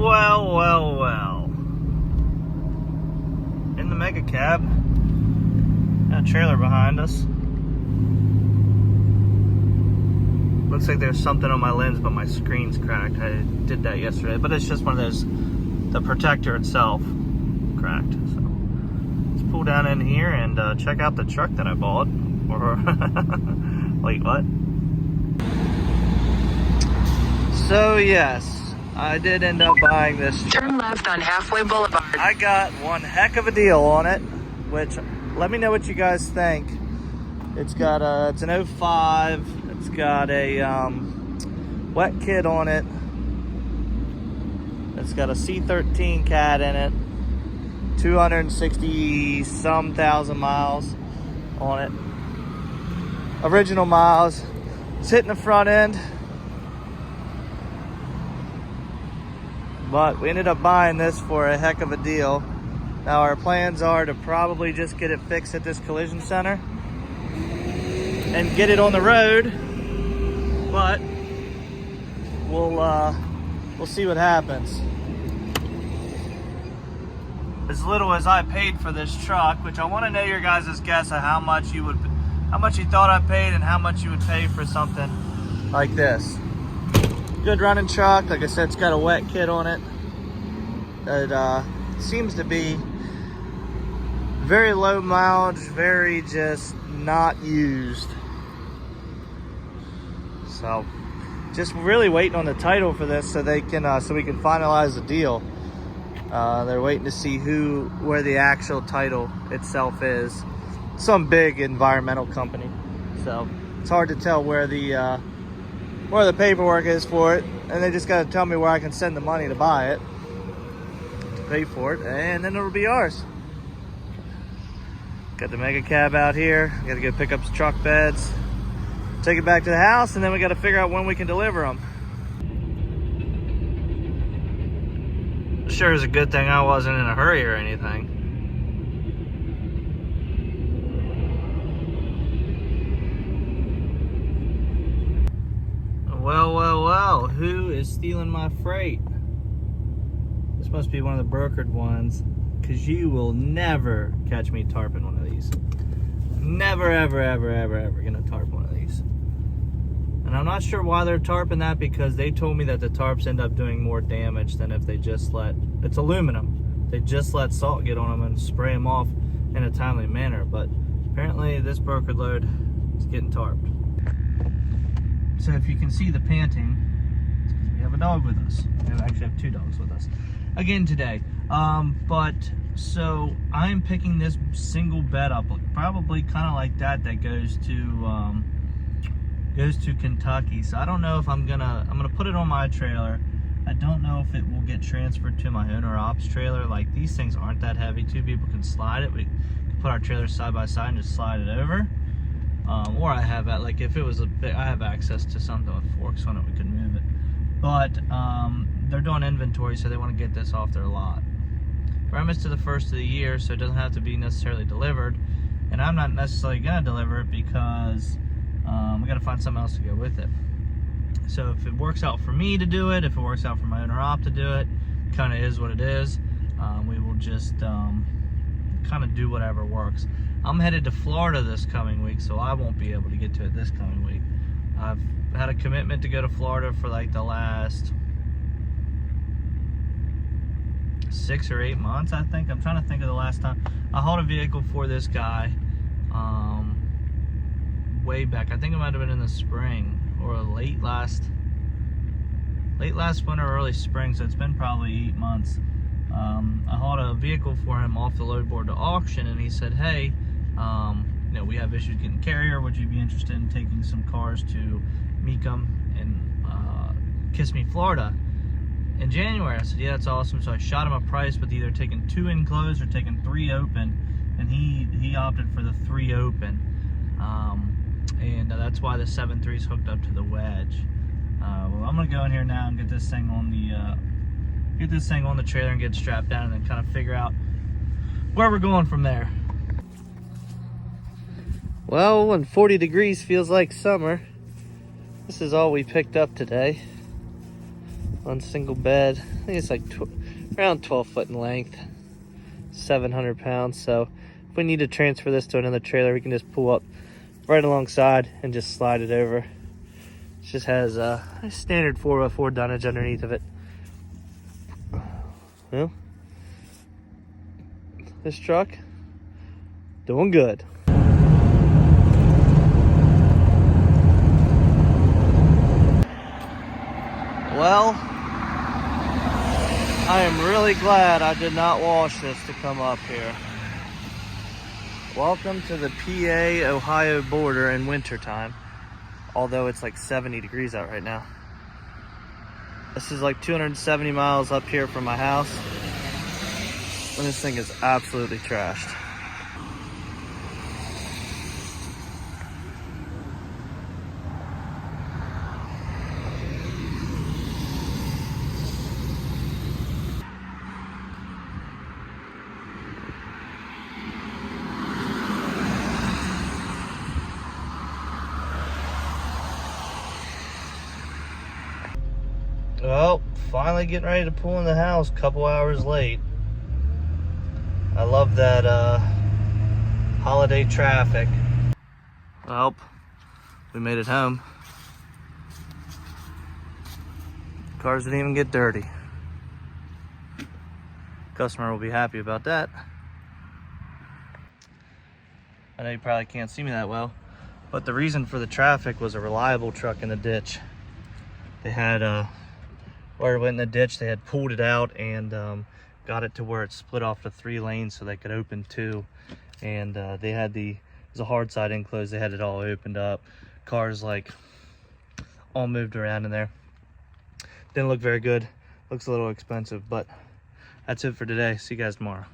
Well. In the mega cab. Got a trailer behind us. Looks like there's something on my lens, but my screen's cracked. I did that yesterday, but it's just one of those, the protector itself cracked. So let's pull down in here and check out the truck that I bought. Or wait, what? So yes, I did end up buying this truck. Turn left on Halfway Boulevard. I got one heck of a deal on it, which let me know what you guys think. It's got it's an 05. It's got a wet kit on it. It's got a C13 cat in it. 260 some thousand miles on it. Original miles. It's hitting the front end. But we ended up buying this for a heck of a deal. Now our plans are to probably just get it fixed at this collision center and get it on the road. But we'll see what happens. As little as I paid for this truck, which I want to know your guys' guess of how much you thought I paid and how much you would pay for something like this. Good running truck. Like I said, it's got a wet kit on it. It seems to be very low mileage, very just not used. So just really waiting on the title for this so they can so we can finalize the deal. They're waiting to see where the actual title itself is. Some big environmental company. So it's hard to tell where the paperwork is for it, and they just got to tell me where I can send the money to buy it, to pay for it, and then it'll be ours. Got the mega cab out here. Got to go pick up some truck beds, take it back to the house, and then we got to figure out when we can deliver them. Sure is a good thing I wasn't in a hurry or anything. Well, who is stealing my freight? This must be one of the brokered ones, because you will never catch me tarping one of these. Never, ever gonna tarp one of these. And I'm not sure why they're tarping that, because they told me that the tarps end up doing more damage than if they just it's aluminum. They just let salt get on them and spray them off in a timely manner. But apparently this brokered load is getting tarped. So if you can see the panting, it's because we have a dog with us. We actually have two dogs with us again today. But so I'm picking this single bed up, probably kind of like that goes to Kentucky. So I don't know if I'm gonna put it on my trailer. I don't know if it will get transferred to my owner ops trailer. Like, these things aren't that heavy. Two people can slide it. We can put our trailers side by side and just slide it over. Or I have that, like if it was I have access to something with forks on it, we can move it. But they're doing inventory, so they want to get this off their lot. Premise to the first of the year, so it doesn't have to be necessarily delivered. And I'm not necessarily gonna deliver it because we gotta find something else to go with it. So if it works out for me to do it, if it works out for my owner op to do it, kind of is what it is. We will just kind of do whatever works. I'm headed to Florida this coming week, so I won't be able to get to it this coming week. I've had a commitment to go to Florida for like the last 6 or 8 months, I think. I'm trying to think of the last time I hauled a vehicle for this guy. Way back, I think it might have been in the spring or late last winter, early spring. So it's been probably 8 months. I hauled a vehicle for him off the load board to auction, and he said, "Hey, you know, we have issues getting carrier. Would you be interested in taking some cars to Mecum and Kissimmee, Florida in January?" I said, "Yeah, that's awesome." So I shot him a price with either taking 2 enclosed or taking 3 open, and he opted for the 3 open. And that's why the 7.3 is hooked up to the wedge. Well, I'm gonna go in here now and get this thing on the trailer and get it strapped down, and then kind of figure out where we're going from there. Well, when 40 degrees feels like summer, this is all we picked up today. on single bed. I think it's like around 12 foot in length, 700 pounds. So if we need to transfer this to another trailer, we can just pull up right alongside and just slide it over. It just has a standard 4x4 dunnage underneath of it. Well, this truck doing good. Well, I am really glad I did not wash this to come up here. Welcome to the PA-Ohio border in wintertime, although it's like 70 degrees out right now. This is like 270 miles up here from my house, and this thing is absolutely trashed. Well, finally getting ready to pull in the house, couple hours late. I love that holiday traffic. Well, we made it home. Cars didn't even get dirty. Customer will be happy about that. I know you probably can't see me that well, but the reason for the traffic was a reliable truck in the ditch. They had where it went in the ditch, they had pulled it out and got it to where it split off to 3 lanes so they could open 2. And they had it was a hard side enclosed, they had it all opened up. Cars like all moved around in there. Didn't look very good, looks a little expensive, but that's it for today. See you guys tomorrow.